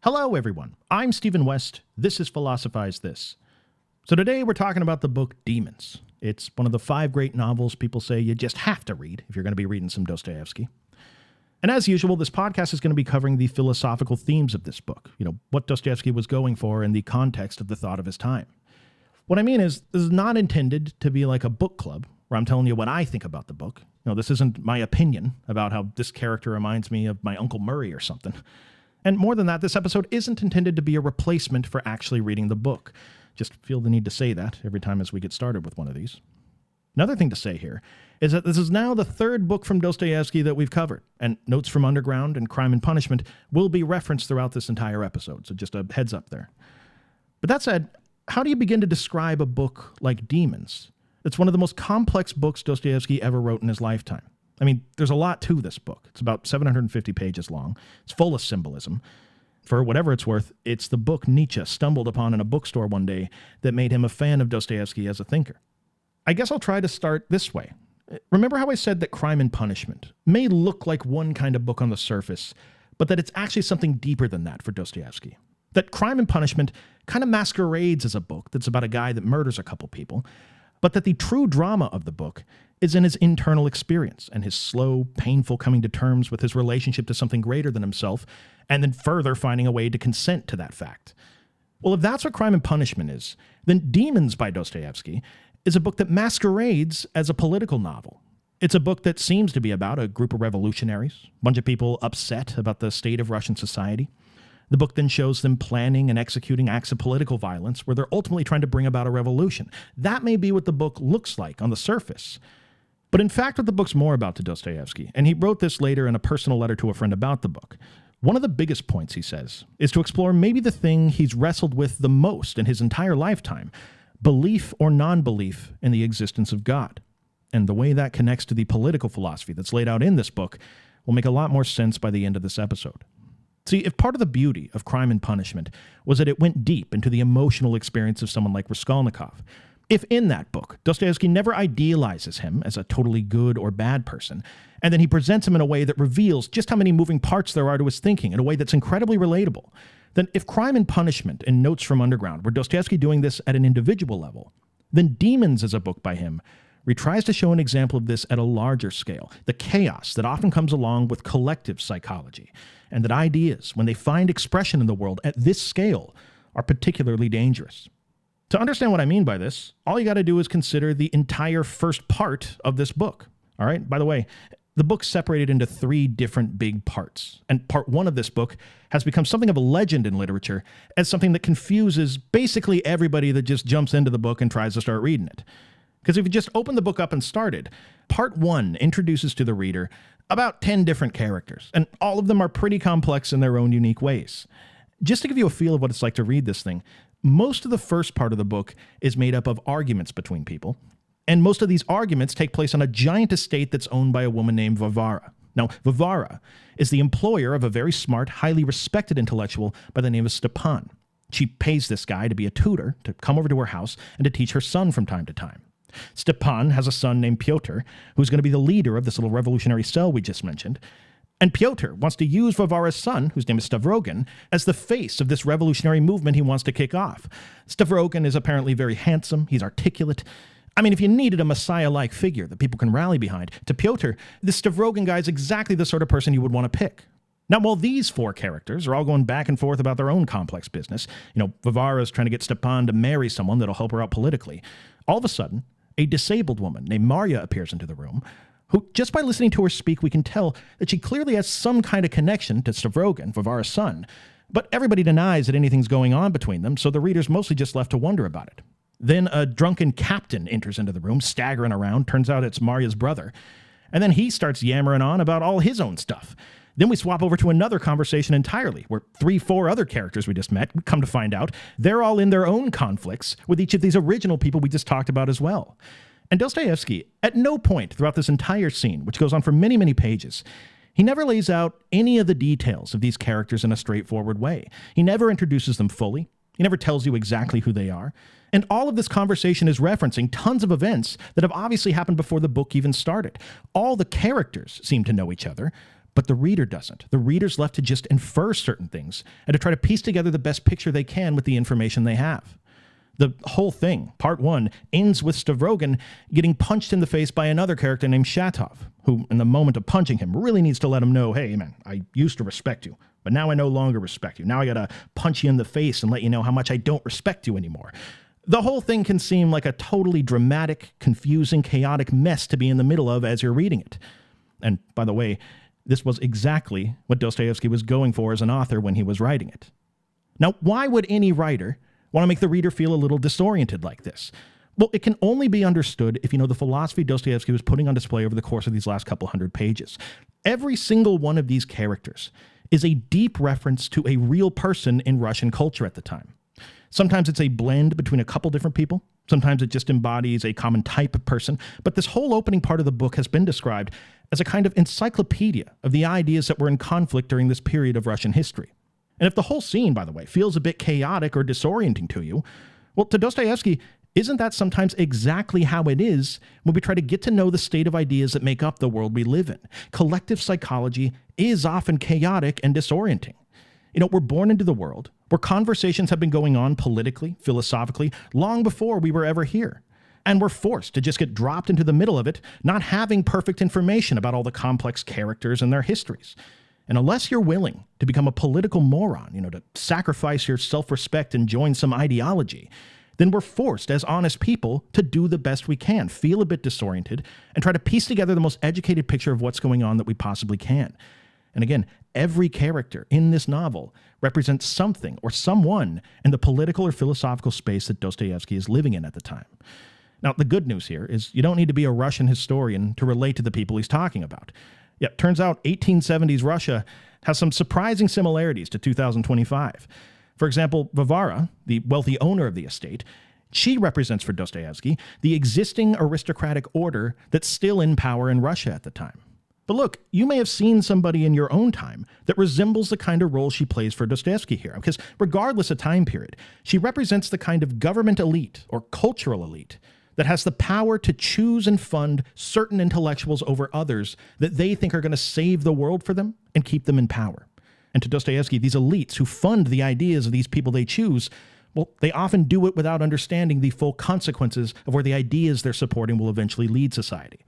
Hello, everyone. I'm Stephen West. This is Philosophize This. So today we're talking about the book Demons. It's one of the 5 great novels people say you just have to read if you're going to be reading some Dostoevsky. And as usual, this podcast is going to be covering the philosophical themes of this book. What Dostoevsky was going for in the context of the thought of his time. What I mean is, this is not intended to be like a book club where I'm telling you what I think about the book. This isn't my opinion about how this character reminds me of my Uncle Murray or something. And more than that, this episode isn't intended to be a replacement for actually reading the book. Just feel the need to say that every time as we get started with one of these. Another thing to say here is that this is now the 3rd book from Dostoevsky that we've covered, and Notes from Underground and Crime and Punishment will be referenced throughout this entire episode, so just a heads up there. But that said, how do you begin to describe a book like Demons? It's one of the most complex books Dostoevsky ever wrote in his lifetime. I mean, there's a lot to this book. It's about 750 pages long. It's full of symbolism. For whatever it's worth, it's the book Nietzsche stumbled upon in a bookstore one day that made him a fan of Dostoevsky as a thinker. I guess I'll try to start this way. Remember how I said that Crime and Punishment may look like one kind of book on the surface, but that it's actually something deeper than that for Dostoevsky? That Crime and Punishment kind of masquerades as a book that's about a guy that murders a couple people, but that the true drama of the book is in his internal experience and his slow, painful coming to terms with his relationship to something greater than himself, and then further finding a way to consent to that fact. Well, if that's what Crime and Punishment is, then Demons by Dostoevsky is a book that masquerades as a political novel. It's a book that seems to be about a group of revolutionaries, a bunch of people upset about the state of Russian society. The book then shows them planning and executing acts of political violence where they're ultimately trying to bring about a revolution. That may be what the book looks like on the surface. But in fact, what the book's more about to Dostoevsky, and he wrote this later in a personal letter to a friend about the book, one of the biggest points, he says, is to explore maybe the thing he's wrestled with the most in his entire lifetime, belief or non-belief in the existence of God. And the way that connects to the political philosophy that's laid out in this book will make a lot more sense by the end of this episode. See, if part of the beauty of Crime and Punishment was that it went deep into the emotional experience of someone like Raskolnikov, if in that book, Dostoevsky never idealizes him as a totally good or bad person, and then he presents him in a way that reveals just how many moving parts there are to his thinking in a way that's incredibly relatable, then if Crime and Punishment and Notes from Underground were Dostoevsky doing this at an individual level, then Demons as a book by him retries to show an example of this at a larger scale, the chaos that often comes along with collective psychology, and that ideas, when they find expression in the world at this scale, are particularly dangerous. To understand what I mean by this, all you got to do is consider the entire first part of this book. All right? By the way, the book's separated into 3 different big parts, and part 1 of this book has become something of a legend in literature as something that confuses basically everybody that just jumps into the book and tries to start reading it. Because if you just open the book up and started, part 1 introduces to the reader about 10 different characters, and all of them are pretty complex in their own unique ways. Just to give you a feel of what it's like to read this thing, most of the first part of the book is made up of arguments between people, and most of these arguments take place on a giant estate that's owned by a woman named Varvara. Now, Varvara is the employer of a very smart, highly respected intellectual by the name of Stepan. She pays this guy to be a tutor, to come over to her house, and to teach her son from time to time. Stepan has a son named Pyotr, who's going to be the leader of this little revolutionary cell we just mentioned. And Pyotr wants to use Varvara's son, whose name is Stavrogin, as the face of this revolutionary movement he wants to kick off. Stavrogin is apparently very handsome, he's articulate. I mean, if you needed a messiah-like figure that people can rally behind, to Pyotr, this Stavrogin guy is exactly the sort of person you would want to pick. Now, while these 4 characters are all going back and forth about their own complex business, Varvara's trying to get Stepan to marry someone that'll help her out politically, all of a sudden, a disabled woman named Marya appears into the room, who, just by listening to her speak, we can tell that she clearly has some kind of connection to Stavrogin, Varvara's son, but everybody denies that anything's going on between them, so the reader's mostly just left to wonder about it. Then a drunken captain enters into the room, staggering around. Turns out it's Marya's brother. And then he starts yammering on about all his own stuff. Then we swap over to another conversation entirely, where 3-4 other characters we just met, come to find out, they're all in their own conflicts with each of these original people we just talked about as well. And Dostoevsky, at no point throughout this entire scene, which goes on for many, many pages, he never lays out any of the details of these characters in a straightforward way. He never introduces them fully. He never tells you exactly who they are. And all of this conversation is referencing tons of events that have obviously happened before the book even started. All the characters seem to know each other, But the reader doesn't. The reader's left to just infer certain things and to try to piece together the best picture they can with the information they have. The whole thing, part one, ends with Stavrogin getting punched in the face by another character named Shatov, who, in the moment of punching him, really needs to let him know, hey, man, I used to respect you, but now I no longer respect you. Now I gotta punch you in the face and let you know how much I don't respect you anymore. The whole thing can seem like a totally dramatic, confusing, chaotic mess to be in the middle of as you're reading it. And, by the way, this was exactly what Dostoevsky was going for as an author when he was writing it. Now, why would any writer want to make the reader feel a little disoriented like this? Well, it can only be understood if you know the philosophy Dostoevsky was putting on display over the course of these last couple hundred pages. Every single one of these characters is a deep reference to a real person in Russian culture at the time. Sometimes it's a blend between a couple different people. Sometimes it just embodies a common type of person. But this whole opening part of the book has been described as a kind of encyclopedia of the ideas that were in conflict during this period of Russian history. And if the whole scene, by the way, feels a bit chaotic or disorienting to you, well, to Dostoevsky, isn't that sometimes exactly how it is when we try to get to know the state of ideas that make up the world we live in? Collective psychology is often chaotic and disorienting. You know, we're born into the world where conversations have been going on politically, philosophically, long before we were ever here. And we're forced to just get dropped into the middle of it, not having perfect information about all the complex characters and their histories. And unless you're willing to become a political moron, to sacrifice your self-respect and join some ideology, then we're forced as honest people to do the best we can, feel a bit disoriented, and try to piece together the most educated picture of what's going on that we possibly can. And again, every character in this novel represents something or someone in the political or philosophical space that Dostoevsky is living in at the time. Now, the good news here is you don't need to be a Russian historian to relate to the people he's talking about. Yeah, turns out 1870s Russia has some surprising similarities to 2025. For example, Varvara, the wealthy owner of the estate, she represents for Dostoevsky the existing aristocratic order that's still in power in Russia at the time. But look, you may have seen somebody in your own time that resembles the kind of role she plays for Dostoevsky here, because regardless of time period, she represents the kind of government elite or cultural elite that has the power to choose and fund certain intellectuals over others that they think are going to save the world for them and keep them in power. And to Dostoevsky, these elites who fund the ideas of these people they choose, well, they often do it without understanding the full consequences of where the ideas they're supporting will eventually lead society.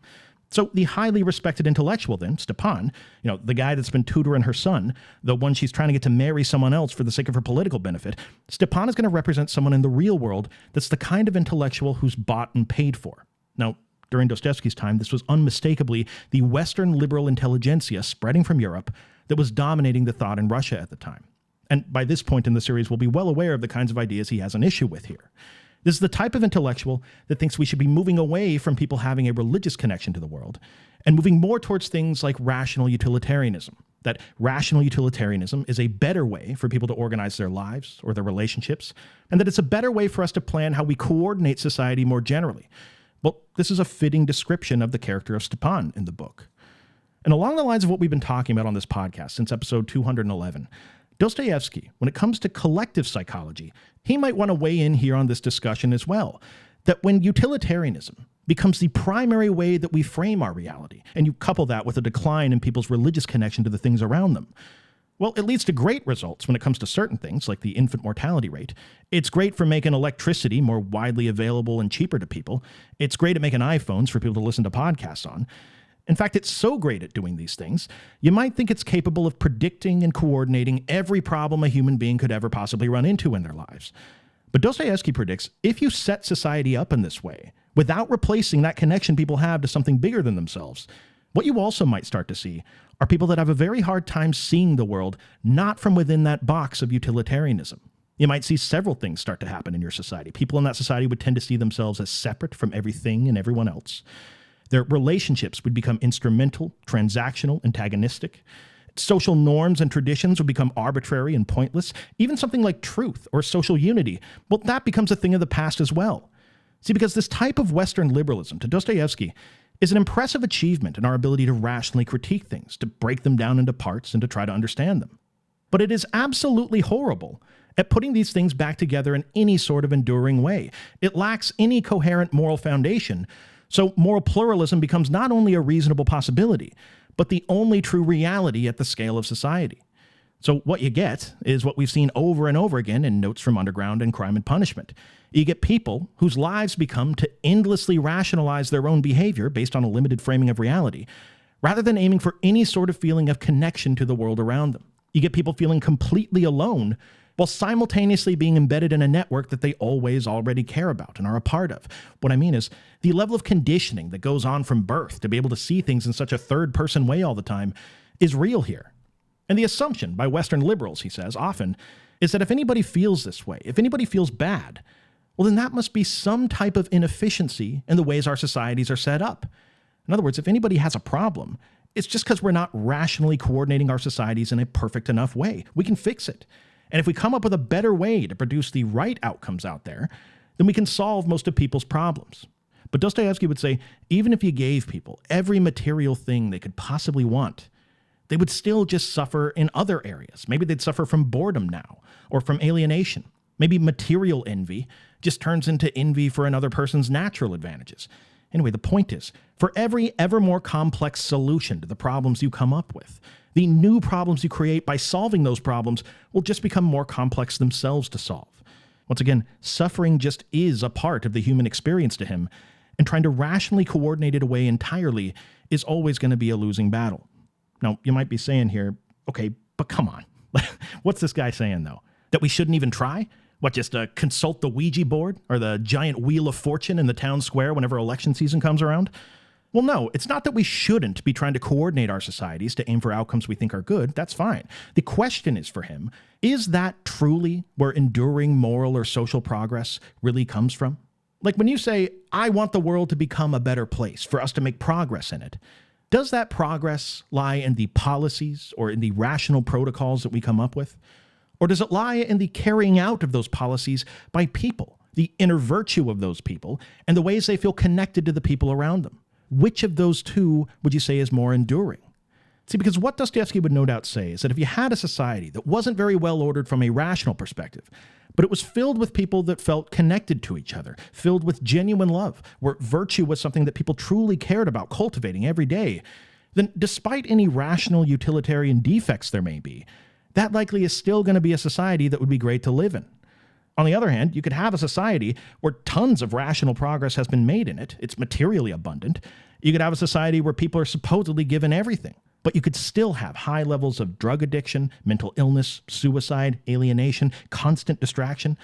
So the highly respected intellectual then, Stepan, the guy that's been tutoring her son, the one she's trying to get to marry someone else for the sake of her political benefit, Stepan is going to represent someone in the real world that's the kind of intellectual who's bought and paid for. Now, during Dostoevsky's time, this was unmistakably the Western liberal intelligentsia spreading from Europe that was dominating the thought in Russia at the time. And by this point in the series, we'll be well aware of the kinds of ideas he has an issue with here. This is the type of intellectual that thinks we should be moving away from people having a religious connection to the world and moving more towards things like rational utilitarianism. That rational utilitarianism is a better way for people to organize their lives or their relationships, and that it's a better way for us to plan how we coordinate society more generally. Well, this is a fitting description of the character of Stepan in the book. And along the lines of what we've been talking about on this podcast since episode 211, Dostoevsky, when it comes to collective psychology, he might want to weigh in here on this discussion as well. That when utilitarianism becomes the primary way that we frame our reality, and you couple that with a decline in people's religious connection to the things around them, well, it leads to great results when it comes to certain things, like the infant mortality rate. It's great for making electricity more widely available and cheaper to people. It's great at making iPhones for people to listen to podcasts on. In fact, it's so great at doing these things, you might think it's capable of predicting and coordinating every problem a human being could ever possibly run into in their lives. But Dostoevsky predicts if you set society up in this way, without replacing that connection people have to something bigger than themselves, what you also might start to see are people that have a very hard time seeing the world not from within that box of utilitarianism. You might see several things start to happen in your society. People in that society would tend to see themselves as separate from everything and everyone else. Their relationships would become instrumental, transactional, antagonistic. Social norms and traditions would become arbitrary and pointless. Even something like truth or social unity, well, that becomes a thing of the past as well. See, because this type of Western liberalism, to Dostoevsky, is an impressive achievement in our ability to rationally critique things, to break them down into parts and to try to understand them. But it is absolutely horrible at putting these things back together in any sort of enduring way. It lacks any coherent moral foundation. So moral pluralism becomes not only a reasonable possibility, but the only true reality at the scale of society. So what you get is what we've seen over and over again in Notes from Underground and Crime and Punishment. You get people whose lives become to endlessly rationalize their own behavior based on a limited framing of reality, rather than aiming for any sort of feeling of connection to the world around them. You get people feeling completely alone while simultaneously being embedded in a network that they always already care about and are a part of. What I mean is, the level of conditioning that goes on from birth to be able to see things in such a third-person way all the time is real here. And the assumption by Western liberals, he says, often, is that if anybody feels this way, if anybody feels bad, well, then that must be some type of inefficiency in the ways our societies are set up. In other words, if anybody has a problem, it's just because we're not rationally coordinating our societies in a perfect enough way. We can fix it. And if we come up with a better way to produce the right outcomes out there, then we can solve most of people's problems. But Dostoevsky would say, even if you gave people every material thing they could possibly want, they would still just suffer in other areas. Maybe they'd suffer from boredom now, or from alienation. Maybe material envy just turns into envy for another person's natural advantages. Anyway, the point is, for every ever more complex solution to the problems you come up with, the new problems you create by solving those problems will just become more complex themselves to solve. Once again, suffering just is a part of the human experience to him, and trying to rationally coordinate it away entirely is always going to be a losing battle. Now, you might be saying here, okay, but come on. What's this guy saying, though? That we shouldn't even try? What, just consult the Ouija board or the giant wheel of fortune in the town square whenever election season comes around? Well, no, it's not that we shouldn't be trying to coordinate our societies to aim for outcomes we think are good. That's fine. The question is for him, is that truly where enduring moral or social progress really comes from? Like when you say, I want the world to become a better place for us to make progress in it, does that progress lie in the policies or in the rational protocols that we come up with? Or does it lie in the carrying out of those policies by people, the inner virtue of those people, and the ways they feel connected to the people around them? Which of those two would you say is more enduring? See, because what Dostoevsky would no doubt say is that if you had a society that wasn't very well ordered from a rational perspective, but it was filled with people that felt connected to each other, filled with genuine love, where virtue was something that people truly cared about cultivating every day, then despite any rational utilitarian defects there may be, that likely is still going to be a society that would be great to live in. On the other hand, you could have a society where tons of rational progress has been made in it. It's materially abundant. You could have a society where people are supposedly given everything, but you could still have high levels of drug addiction, mental illness, suicide, alienation, constant distraction.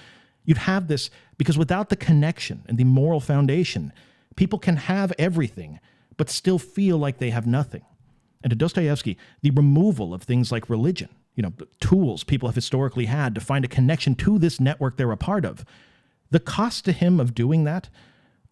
You'd have this because without the connection and the moral foundation, people can have everything, but still feel like they have nothing. And to Dostoevsky, the removal of things like religion, the tools people have historically had to find a connection to this network they're a part of, the cost to him of doing that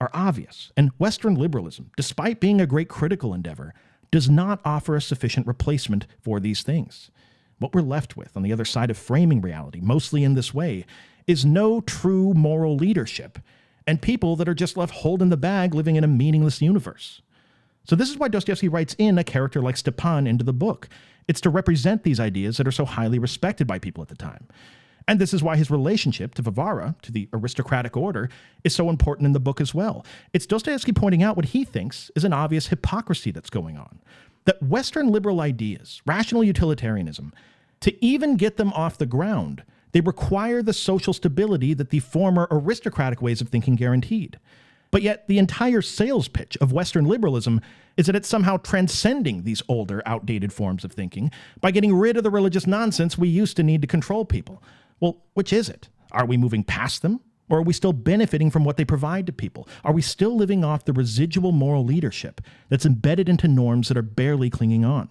are obvious. And Western liberalism, despite being a great critical endeavor, does not offer a sufficient replacement for these things. What we're left with on the other side of framing reality, mostly in this way, is no true moral leadership and people that are just left holding the bag living in a meaningless universe. So this is why Dostoevsky writes in a character like Stepan into the book. It's to represent these ideas that are so highly respected by people at the time. And this is why his relationship to Varvara, to the aristocratic order, is so important in the book as well. It's Dostoevsky pointing out what he thinks is an obvious hypocrisy that's going on. That Western liberal ideas, rational utilitarianism, to even get them off the ground, they require the social stability that the former aristocratic ways of thinking guaranteed. But yet the entire sales pitch of Western liberalism is that it's somehow transcending these older, outdated forms of thinking by getting rid of the religious nonsense we used to need to control people. Well, which is it? Are we moving past them? Or are we still benefiting from what they provide to people? Are we still living off the residual moral leadership that's embedded into norms that are barely clinging on?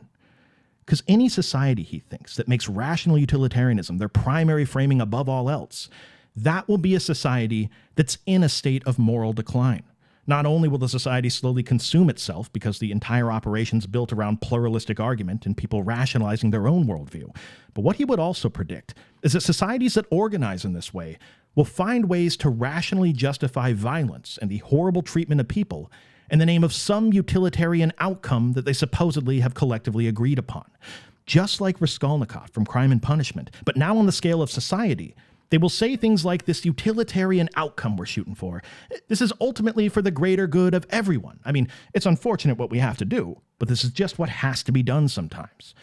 Because any society, he thinks, that makes rational utilitarianism their primary framing above all else, that will be a society that's in a state of moral decline. Not only will the society slowly consume itself because the entire operation's built around pluralistic argument and people rationalizing their own worldview, but what he would also predict is that societies that organize in this way will find ways to rationally justify violence and the horrible treatment of people in the name of some utilitarian outcome that they supposedly have collectively agreed upon. Just like Raskolnikov from Crime and Punishment, but now on the scale of society, They will say things like this utilitarian outcome we're shooting for. This is ultimately for the greater good of everyone. I mean, it's unfortunate what we have to do, but this is just what has to be done sometimes.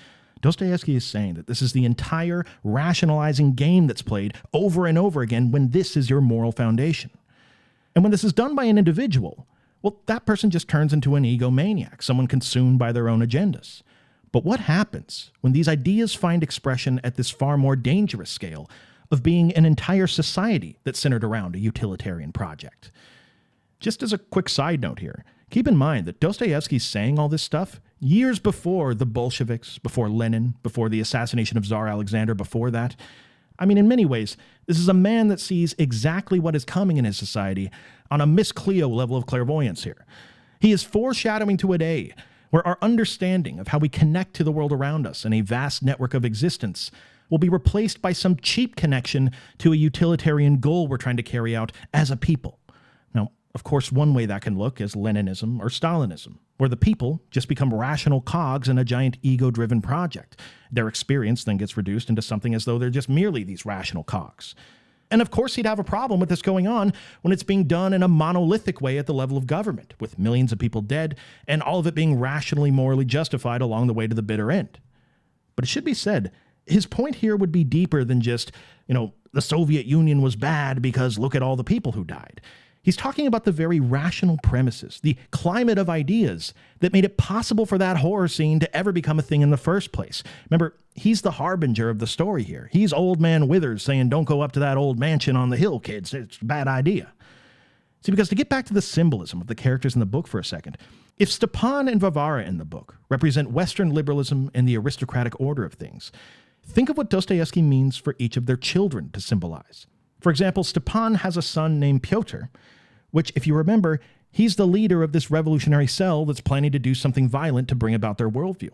Dostoevsky is saying that this is the entire rationalizing game that's played over and over again when this is your moral foundation. And when this is done by an individual, well, that person just turns into an egomaniac, someone consumed by their own agendas. But what happens when these ideas find expression at this far more dangerous scale of being an entire society that's centered around a utilitarian project? Just as a quick side note here, keep in mind that Dostoevsky's saying all this stuff years before the Bolsheviks, before Lenin, before the assassination of Tsar Alexander, before that. I mean, in many ways, this is a man that sees exactly what is coming in his society on a Miss Cleo level of clairvoyance here. He is foreshadowing to a day where our understanding of how we connect to the world around us in a vast network of existence will be replaced by some cheap connection to a utilitarian goal we're trying to carry out as a people. Now, of course, one way that can look is Leninism or Stalinism, where the people just become rational cogs in a giant ego-driven project. Their experience then gets reduced into something as though they're just merely these rational cogs. And of course he'd have a problem with this going on when it's being done in a monolithic way at the level of government, with millions of people dead and all of it being rationally, morally justified along the way to the bitter end. But it should be said, his point here would be deeper than just, the Soviet Union was bad because look at all the people who died. He's talking about the very rational premises, the climate of ideas that made it possible for that horror scene to ever become a thing in the first place. Remember, he's the harbinger of the story here. He's Old Man Withers saying, don't go up to that old mansion on the hill, kids. It's a bad idea. See, because to get back to the symbolism of the characters in the book for a second, if Stepan and Varvara in the book represent Western liberalism and the aristocratic order of things, think of what Dostoevsky means for each of their children to symbolize. For example, Stepan has a son named Pyotr, which, if you remember, he's the leader of this revolutionary cell that's planning to do something violent to bring about their worldview.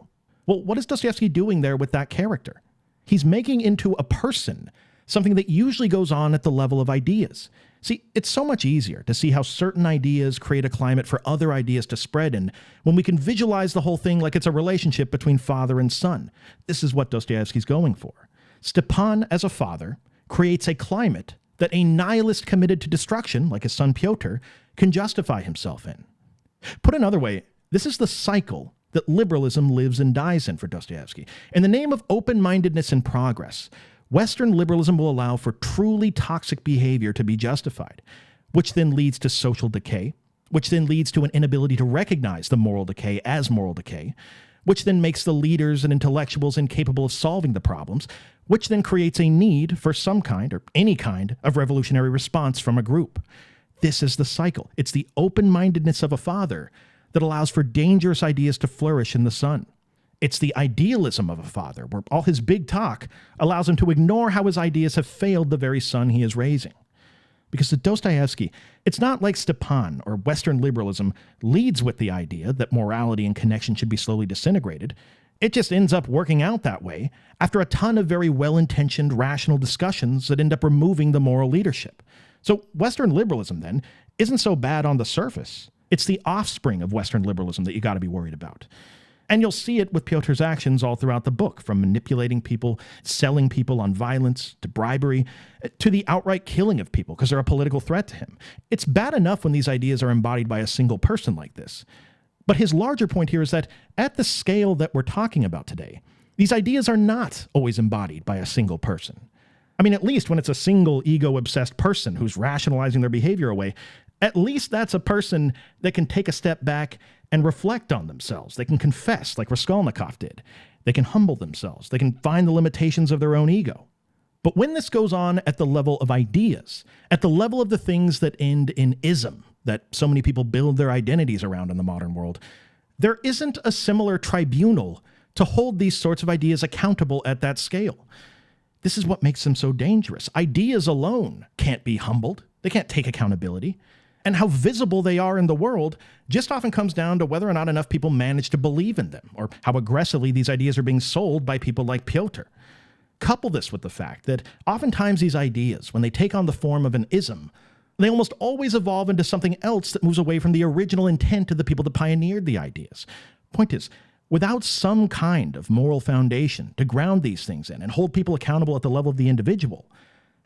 Well, what is Dostoevsky doing there with that character? He's making into a person something that usually goes on at the level of ideas. See, it's so much easier to see how certain ideas create a climate for other ideas to spread in when we can visualize the whole thing like it's a relationship between father and son. This is what Dostoevsky's going for. Stepan, as a father, creates a climate that a nihilist committed to destruction, like his son Pyotr, can justify himself in. Put another way, this is the cycle that liberalism lives and dies in for Dostoevsky. In the name of open-mindedness and progress, Western liberalism will allow for truly toxic behavior to be justified, which then leads to social decay, which then leads to an inability to recognize the moral decay as moral decay, which then makes the leaders and intellectuals incapable of solving the problems, which then creates a need for some kind or any kind of revolutionary response from a group. This is the cycle. It's the open-mindedness of a father that allows for dangerous ideas to flourish in the son. It's the idealism of a father, where all his big talk allows him to ignore how his ideas have failed the very son he is raising. Because to Dostoevsky, it's not like Stepan or Western liberalism leads with the idea that morality and connection should be slowly disintegrated. It just ends up working out that way after a ton of very well-intentioned, rational discussions that end up removing the moral leadership. So Western liberalism, then, isn't so bad on the surface. It's the offspring of Western liberalism that you got to be worried about. And you'll see it with Pyotr's actions all throughout the book, from manipulating people, selling people on violence, to bribery, to the outright killing of people because they're a political threat to him. It's bad enough when these ideas are embodied by a single person like this. But his larger point here is that at the scale that we're talking about today, these ideas are not always embodied by a single person. I mean, at least when it's a single ego-obsessed person who's rationalizing their behavior away, at least that's a person that can take a step back and reflect on themselves. They can confess, like Raskolnikov did. They can humble themselves. They can find the limitations of their own ego. But when this goes on at the level of ideas, at the level of the things that end in ism, that so many people build their identities around in the modern world, there isn't a similar tribunal to hold these sorts of ideas accountable at that scale. This is what makes them so dangerous. Ideas alone can't be humbled. They can't take accountability. And how visible they are in the world just often comes down to whether or not enough people manage to believe in them, or how aggressively these ideas are being sold by people like Pyotr. Couple this with the fact that oftentimes these ideas, when they take on the form of an ism, they almost always evolve into something else that moves away from the original intent of the people that pioneered the ideas. Point is, without some kind of moral foundation to ground these things in and hold people accountable at the level of the individual,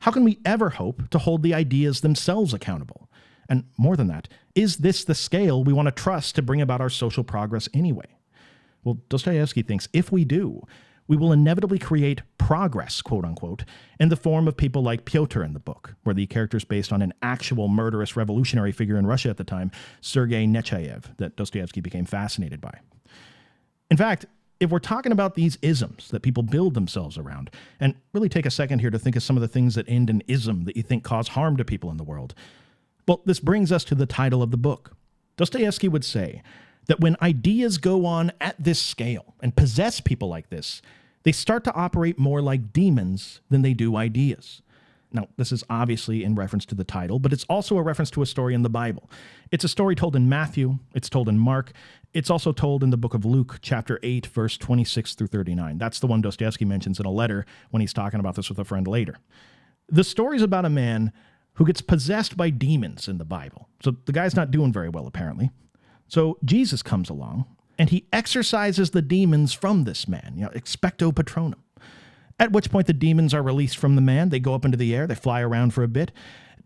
How can we ever hope to hold the ideas themselves accountable? And more than that, is this the scale we want to trust to bring about our social progress anyway? Well, Dostoevsky thinks if we do, we will inevitably create progress, quote unquote, in the form of people like Pyotr in the book, where the character is based on an actual murderous revolutionary figure in Russia at the time, Sergei Nechayev, that Dostoevsky became fascinated by. In fact, if we're talking about these isms that people build themselves around, and really take a second here to think of some of the things that end in ism that you think cause harm to people in the world, well, this brings us to the title of the book. Dostoevsky would say that when ideas go on at this scale and possess people like this, they start to operate more like demons than they do ideas. Now, this is obviously in reference to the title, but it's also a reference to a story in the Bible. It's a story told in Matthew, it's told in Mark, it's also told in the book of Luke, chapter 8, verse 26 through 39. That's the one Dostoevsky mentions in a letter when he's talking about this with a friend later. The story's about a man who gets possessed by demons in the Bible. So the guy's not doing very well, apparently. So Jesus comes along, and he exorcises the demons from this man, expecto patronum. At which point the demons are released from the man. They go up into the air. They fly around for a bit.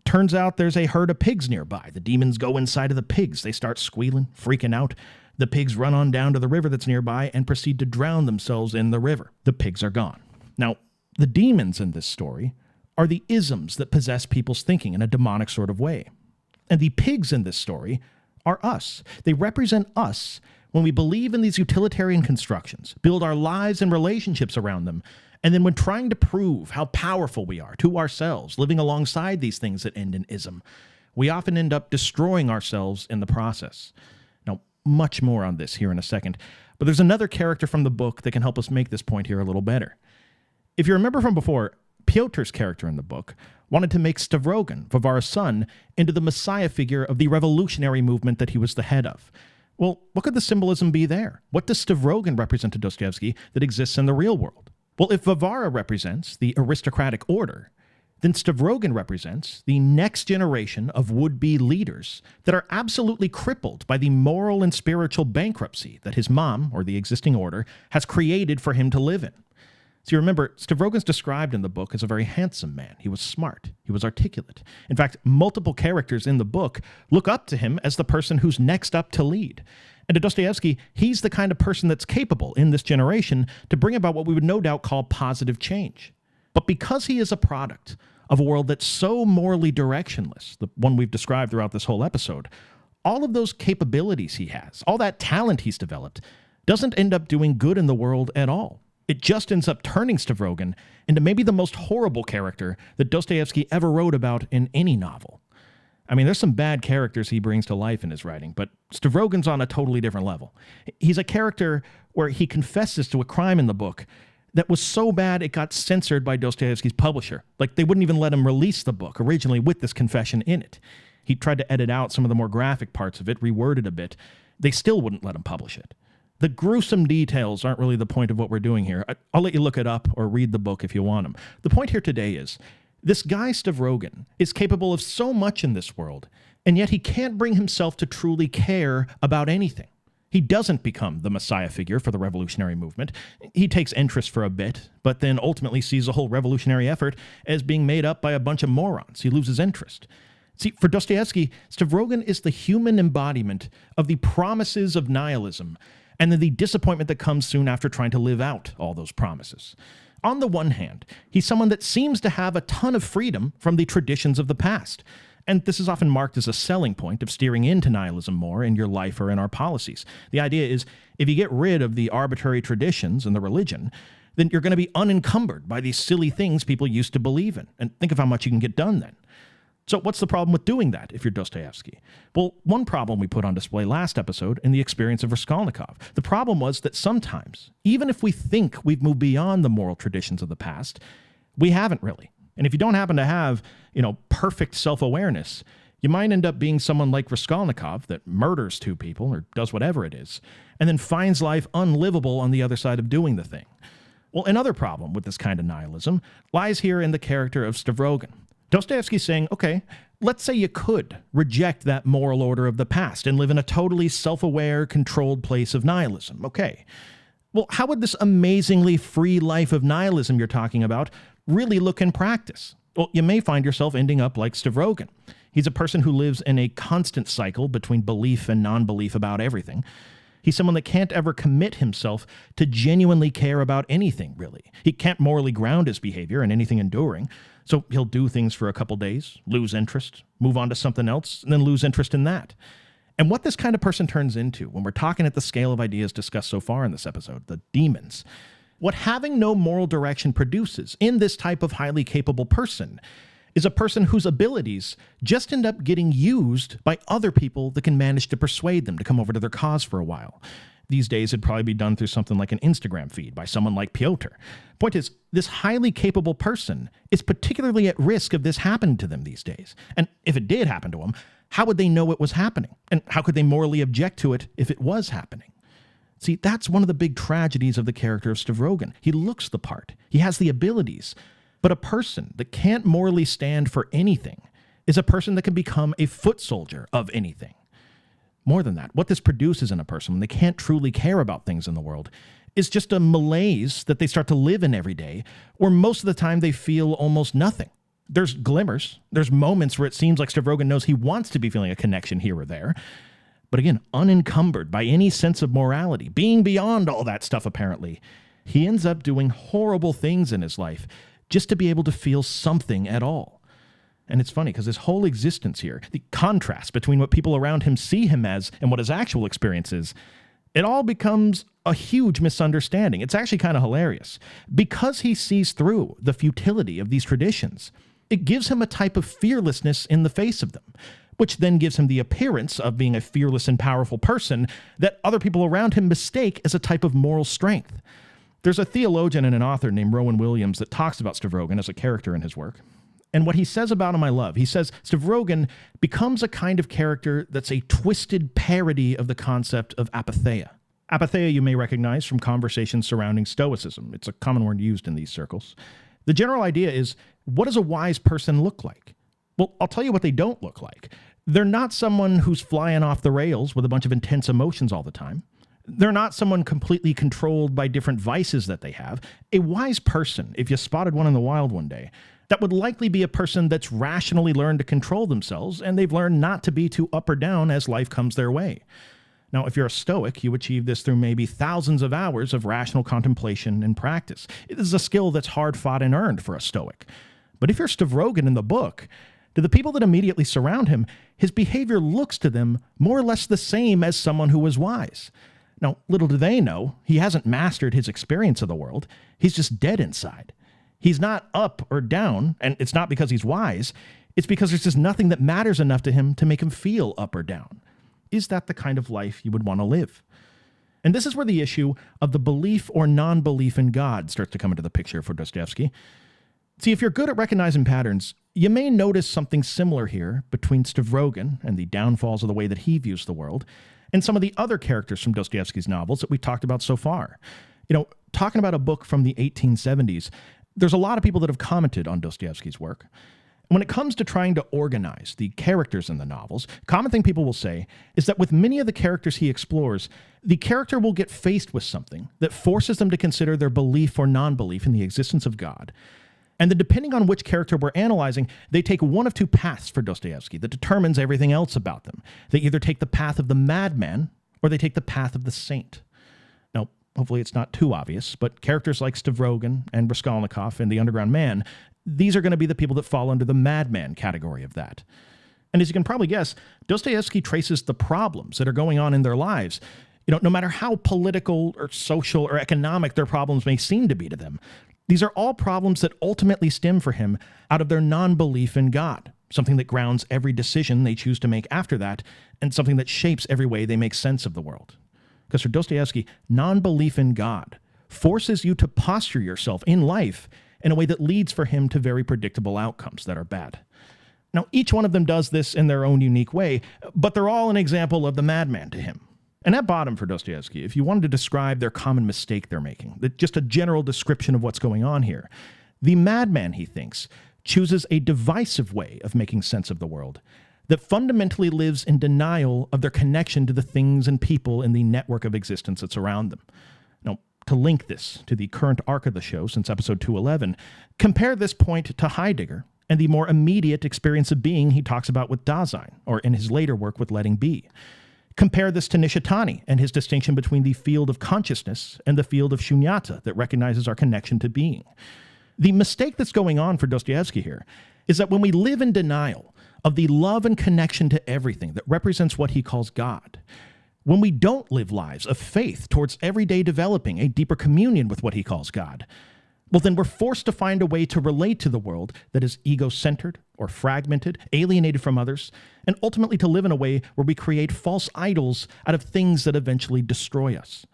Turns out there's a herd of pigs nearby. The demons go inside of the pigs. They start squealing, freaking out. The pigs run on down to the river that's nearby and proceed to drown themselves in the river. The pigs are gone. Now, the demons in this story are the isms that possess people's thinking in a demonic sort of way. And the pigs in this story are us. They represent us when we believe in these utilitarian constructions, build our lives and relationships around them, and then when trying to prove how powerful we are to ourselves, living alongside these things that end in ism, we often end up destroying ourselves in the process. Now, much more on this here in a second, but there's another character from the book that can help us make this point here a little better. If you remember from before, Pyotr's character in the book wanted to make Stavrogin, Varvara's son, into the messiah figure of the revolutionary movement that he was the head of. Well, what could the symbolism be there? What does Stavrogin represent to Dostoevsky that exists in the real world? Well, if Varvara represents the aristocratic order, then Stavrogin represents the next generation of would-be leaders that are absolutely crippled by the moral and spiritual bankruptcy that his mom, or the existing order, has created for him to live in. So you remember, Stavrogin's described in the book as a very handsome man. He was smart. He was articulate. In fact, multiple characters in the book look up to him as the person who's next up to lead. And to Dostoevsky, he's the kind of person that's capable in this generation to bring about what we would no doubt call positive change. But because he is a product of a world that's so morally directionless, the one we've described throughout this whole episode, all of those capabilities he has, all that talent he's developed, doesn't end up doing good in the world at all. It just ends up turning Stavrogin into maybe the most horrible character that Dostoevsky ever wrote about in any novel. I mean, there's some bad characters he brings to life in his writing, but Stavrogin's on a totally different level. He's a character where he confesses to a crime in the book that was so bad it got censored by Dostoevsky's publisher. Like, they wouldn't even let him release the book originally with this confession in it. He tried to edit out some of the more graphic parts of it, reword it a bit. They still wouldn't let him publish it. The gruesome details aren't really the point of what we're doing here. I'll let you look it up or read the book if you want them. The point here today is, this guy Stavrogin is capable of so much in this world, and yet he can't bring himself to truly care about anything. He doesn't become the messiah figure for the revolutionary movement. He takes interest for a bit, but then ultimately sees the whole revolutionary effort as being made up by a bunch of morons. He loses interest. See, for Dostoevsky, Stavrogin is the human embodiment of the promises of nihilism, and then the disappointment that comes soon after trying to live out all those promises. On the one hand, he's someone that seems to have a ton of freedom from the traditions of the past, and this is often marked as a selling point of steering into nihilism more in your life or in our policies. The idea is, if you get rid of the arbitrary traditions and the religion, then you're going to be unencumbered by these silly things people used to believe in, and think of how much you can get done then. So what's the problem with doing that if you're Dostoevsky? Well, one problem we put on display last episode in the experience of Raskolnikov. The problem was that sometimes, even if we think we've moved beyond the moral traditions of the past, we haven't really. And if you don't happen to have, perfect self-awareness, you might end up being someone like Raskolnikov that murders two people or does whatever it is, and then finds life unlivable on the other side of doing the thing. Well, another problem with this kind of nihilism lies here in the character of Stavrogin. Dostoevsky's saying, okay, let's say you could reject that moral order of the past and live in a totally self-aware, controlled place of nihilism. Okay. Well, how would this amazingly free life of nihilism you're talking about really look in practice? Well, you may find yourself ending up like Stavrogin. He's a person who lives in a constant cycle between belief and non-belief about everything. He's someone that can't ever commit himself to genuinely care about anything, really. He can't morally ground his behavior in anything enduring, so he'll do things for a couple days, lose interest, move on to something else, and then lose interest in that. And what this kind of person turns into, when we're talking at the scale of ideas discussed so far in this episode, the demons, what having no moral direction produces in this type of highly capable person is a person whose abilities just end up getting used by other people that can manage to persuade them to come over to their cause for a while. These days, it'd probably be done through something like an Instagram feed by someone like Pyotr. Point is, this highly capable person is particularly at risk of this happening to them these days. And if it did happen to them, how would they know it was happening? And how could they morally object to it if it was happening? See, that's one of the big tragedies of the character of Stavrogin. He looks the part. He has the abilities. But a person that can't morally stand for anything is a person that can become a foot soldier of anything. More than that, what this produces in a person when they can't truly care about things in the world is just a malaise that they start to live in every day, where most of the time they feel almost nothing. There's glimmers. There's moments where it seems like Stavrogin knows he wants to be feeling a connection here or there. But again, unencumbered by any sense of morality, being beyond all that stuff apparently, he ends up doing horrible things in his life just to be able to feel something at all. And it's funny because his whole existence here, the contrast between what people around him see him as and what his actual experience is, it all becomes a huge misunderstanding. It's actually kind of hilarious. Because he sees through the futility of these traditions, it gives him a type of fearlessness in the face of them, which then gives him the appearance of being a fearless and powerful person that other people around him mistake as a type of moral strength. There's a theologian and an author named Rowan Williams that talks about Stavrogin as a character in his work. And what he says about him I love. He says Stavrogin becomes a kind of character that's a twisted parody of the concept of apatheia. Apatheia you may recognize from conversations surrounding Stoicism. It's a common word used in these circles. The general idea is, what does a wise person look like? Well, I'll tell you what they don't look like. They're not someone who's flying off the rails with a bunch of intense emotions all the time. They're not someone completely controlled by different vices that they have. A wise person, if you spotted one in the wild one day, that would likely be a person that's rationally learned to control themselves, and they've learned not to be too up or down as life comes their way. Now, if you're a Stoic, you achieve this through maybe thousands of hours of rational contemplation and practice. It is a skill that's hard fought and earned for a Stoic. But if you're Stavrogin in the book, to the people that immediately surround him, his behavior looks to them more or less the same as someone who is wise. Now, little do they know, he hasn't mastered his experience of the world. He's just dead inside. He's not up or down, and it's not because he's wise. It's because there's just nothing that matters enough to him to make him feel up or down. Is that the kind of life you would want to live? And this is where the issue of the belief or non-belief in God starts to come into the picture for Dostoevsky. See, if you're good at recognizing patterns, you may notice something similar here between Stavrogin and the downfalls of the way that he views the world, and some of the other characters from Dostoevsky's novels that we've talked about so far. You know, talking about a book from the 1870s, there's a lot of people that have commented on Dostoevsky's work. When it comes to trying to organize the characters in the novels, common thing people will say is that with many of the characters he explores, the character will get faced with something that forces them to consider their belief or non-belief in the existence of God. And then depending on which character we're analyzing, they take one of two paths for Dostoevsky that determines everything else about them. They either take the path of the madman or they take the path of the saint. Now, hopefully it's not too obvious, but characters like Stavrogin and Raskolnikov and the Underground Man, these are going to be the people that fall under the madman category of that. And as you can probably guess, Dostoevsky traces the problems that are going on in their lives. You know, no matter how political or social or economic their problems may seem to be to them, these are all problems that ultimately stem for him out of their non-belief in God, something that grounds every decision they choose to make after that, and something that shapes every way they make sense of the world. Because for Dostoevsky, non-belief in God forces you to posture yourself in life in a way that leads for him to very predictable outcomes that are bad. Now, each one of them does this in their own unique way, but they're all an example of the madman to him. And at bottom for Dostoevsky, if you wanted to describe their common mistake they're making, just a general description of what's going on here, the madman, he thinks, chooses a divisive way of making sense of the world that fundamentally lives in denial of their connection to the things and people in the network of existence that's around them. Now, to link this to the current arc of the show since episode 211, compare this point to Heidegger and the more immediate experience of being he talks about with Dasein, or in his later work with Letting Be. Compare this to Nishitani and his distinction between the field of consciousness and the field of shunyata that recognizes our connection to being. The mistake that's going on for Dostoevsky here is that when we live in denial of the love and connection to everything that represents what he calls God, when we don't live lives of faith towards every day developing a deeper communion with what he calls God, well, then we're forced to find a way to relate to the world that is ego-centered or fragmented, alienated from others, and ultimately to live in a way where we create false idols out of things that eventually destroy us.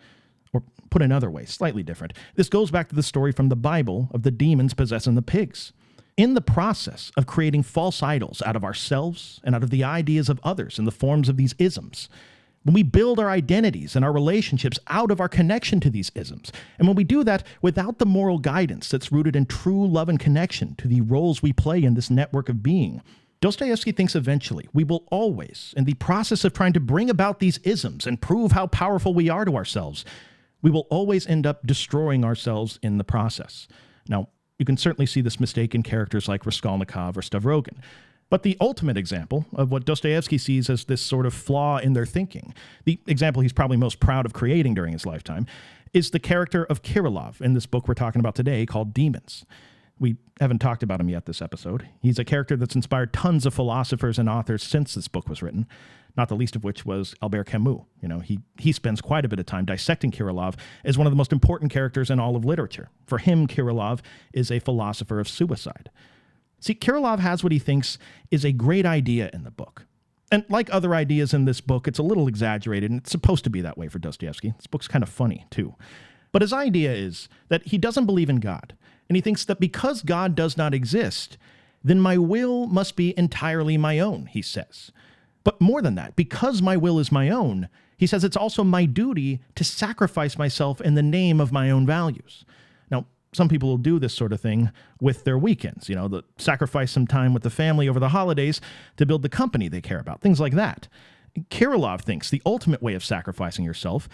Or put another way, slightly different, this goes back to the story from the Bible of the demons possessing the pigs. In the process of creating false idols out of ourselves and out of the ideas of others in the forms of these isms, when we build our identities and our relationships out of our connection to these isms, and when we do that without the moral guidance that's rooted in true love and connection to the roles we play in this network of being, Dostoevsky thinks eventually we will always, in the process of trying to bring about these isms and prove how powerful we are to ourselves, we will always end up destroying ourselves in the process. Now, you can certainly see this mistake in characters like Raskolnikov or Stavrogin. But the ultimate example of what Dostoevsky sees as this sort of flaw in their thinking, the example he's probably most proud of creating during his lifetime, is the character of Kirillov in this book we're talking about today called Demons. We haven't talked about him yet this episode. He's a character that's inspired tons of philosophers and authors since this book was written, not the least of which was Albert Camus. He spends quite a bit of time dissecting Kirillov as one of the most important characters in all of literature. For him, Kirillov is a philosopher of suicide. See, Kirillov has what he thinks is a great idea in the book. And like other ideas in this book, it's a little exaggerated, and it's supposed to be that way for Dostoevsky. This book's kind of funny, too. But his idea is that he doesn't believe in God, and he thinks that because God does not exist, then my will must be entirely my own, he says. But more than that, because my will is my own, he says it's also my duty to sacrifice myself in the name of my own values. Now, some people will do this sort of thing with their weekends, sacrifice some time with the family over the holidays to build the company they care about, things like that. Kirillov thinks the ultimate way of sacrificing yourself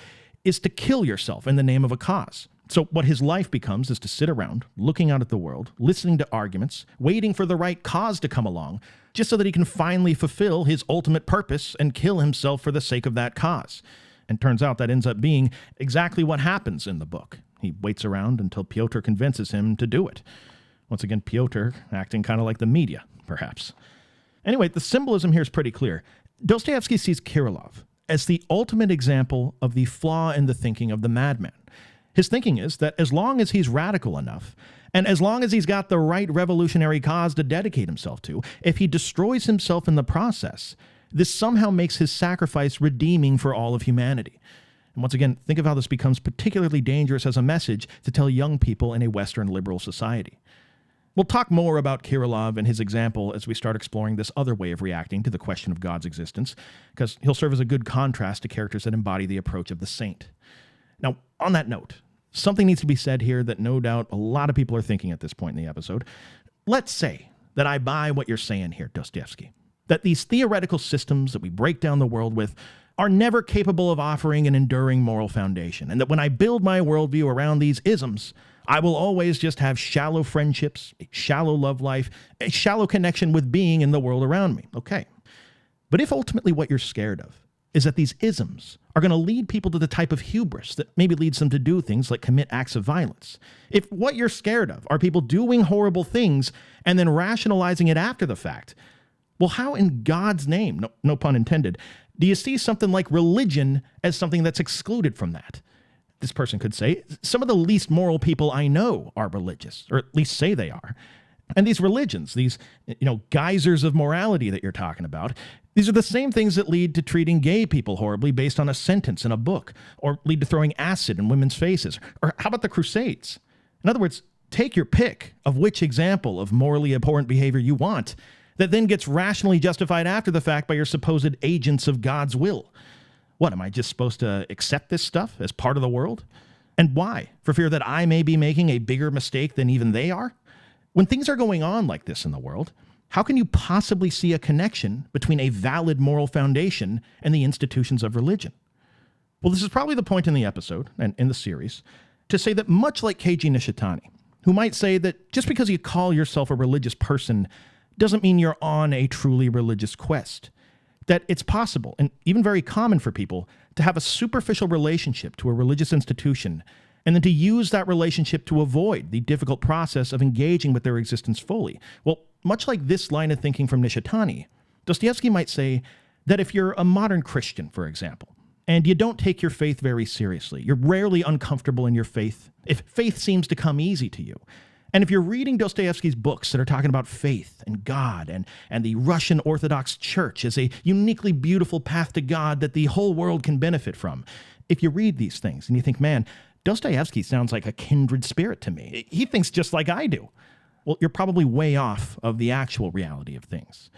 is to kill yourself in the name of a cause. So what his life becomes is to sit around, looking out at the world, listening to arguments, waiting for the right cause to come along, just so that he can finally fulfill his ultimate purpose and kill himself for the sake of that cause. And turns out that ends up being exactly what happens in the book. He waits around until Pyotr convinces him to do it. Once again, Pyotr acting kind of like the media, perhaps. Anyway, the symbolism here is pretty clear. Dostoevsky sees Kirillov as the ultimate example of the flaw in the thinking of the madman. His thinking is that as long as he's radical enough, and as long as he's got the right revolutionary cause to dedicate himself to, if he destroys himself in the process, this somehow makes his sacrifice redeeming for all of humanity. And once again, think of how this becomes particularly dangerous as a message to tell young people in a Western liberal society. We'll talk more about Kirillov and his example as we start exploring this other way of reacting to the question of God's existence, because he'll serve as a good contrast to characters that embody the approach of the saint. Now, on that note, something needs to be said here that no doubt a lot of people are thinking at this point in the episode. Let's say that I buy what you're saying here, Dostoevsky, that these theoretical systems that we break down the world with are never capable of offering an enduring moral foundation, and that when I build my worldview around these isms, I will always just have shallow friendships, a shallow love life, a shallow connection with being in the world around me. Okay. But if ultimately what you're scared of is that these isms are going to lead people to the type of hubris that maybe leads them to do things like commit acts of violence, if what you're scared of are people doing horrible things and then rationalizing it after the fact, well, how in God's name, no pun intended, do you see something like religion as something that's excluded from that? This person could say, some of the least moral people I know are religious, or at least say they are. And these religions, these, geysers of morality that you're talking about, these are the same things that lead to treating gay people horribly based on a sentence in a book, or lead to throwing acid in women's faces. Or how about the Crusades? In other words, take your pick of which example of morally abhorrent behavior you want that then gets rationally justified after the fact by your supposed agents of God's will. What, am I just supposed to accept this stuff as part of the world? And why? For fear that I may be making a bigger mistake than even they are? When things are going on like this in the world, how can you possibly see a connection between a valid moral foundation and the institutions of religion? Well, this is probably the point in the episode, and in the series, to say that much like Keiji Nishitani, who might say that just because you call yourself a religious person doesn't mean you're on a truly religious quest. That it's possible, and even very common for people, to have a superficial relationship to a religious institution and then to use that relationship to avoid the difficult process of engaging with their existence fully. Well, much like this line of thinking from Nishitani, Dostoevsky might say that if you're a modern Christian, for example, and you don't take your faith very seriously, you're rarely uncomfortable in your faith, if faith seems to come easy to you, and if you're reading Dostoevsky's books that are talking about faith and God and the Russian Orthodox Church as a uniquely beautiful path to God that the whole world can benefit from, if you read these things and you think, man, Dostoevsky sounds like a kindred spirit to me. He thinks just like I do. Well, you're probably way off of the actual reality of things.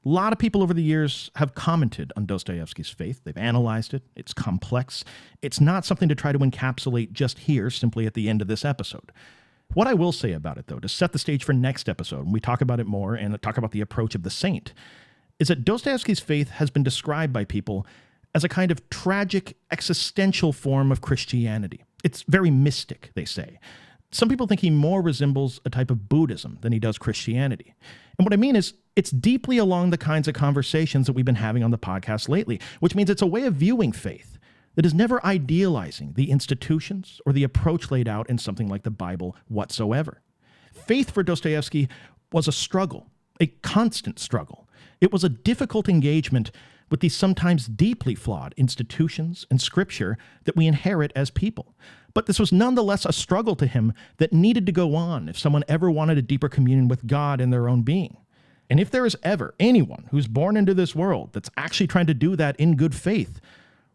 A lot of people over the years have commented on Dostoevsky's faith. They've analyzed it. It's complex. It's not something to try to encapsulate just here, simply at the end of this episode. What I will say about it, though, to set the stage for next episode, when we talk about it more and talk about the approach of the saint, is that Dostoevsky's faith has been described by people as a kind of tragic, existential form of Christianity. It's very mystic, they say. Some people think he more resembles a type of Buddhism than he does Christianity. And what I mean is, it's deeply along the kinds of conversations that we've been having on the podcast lately, which means it's a way of viewing faith that is never idealizing the institutions or the approach laid out in something like the Bible whatsoever. Faith for Dostoevsky was a struggle, a constant struggle. It was a difficult engagement with these sometimes deeply flawed institutions and scripture that we inherit as people. But this was nonetheless a struggle to him that needed to go on if someone ever wanted a deeper communion with God in their own being. And if there is ever anyone who's born into this world that's actually trying to do that in good faith,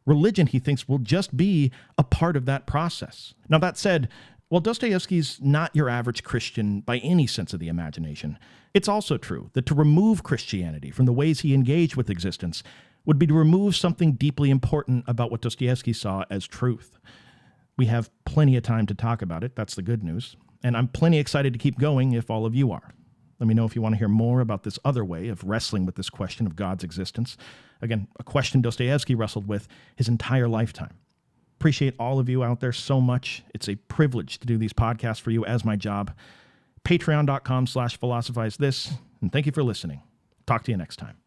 religion, he thinks, will just be a part of that process. Now, that said, while Dostoevsky's not your average Christian by any sense of the imagination, it's also true that to remove Christianity from the ways he engaged with existence would be to remove something deeply important about what Dostoevsky saw as truth. We have plenty of time to talk about it. That's the good news. And I'm plenty excited to keep going if all of you are. Let me know if you want to hear more about this other way of wrestling with this question of God's existence. Again, a question Dostoevsky wrestled with his entire lifetime. Appreciate all of you out there so much. It's a privilege to do these podcasts for you as my job. Patreon.com/philosophize this. And thank you for listening. Talk to you next time.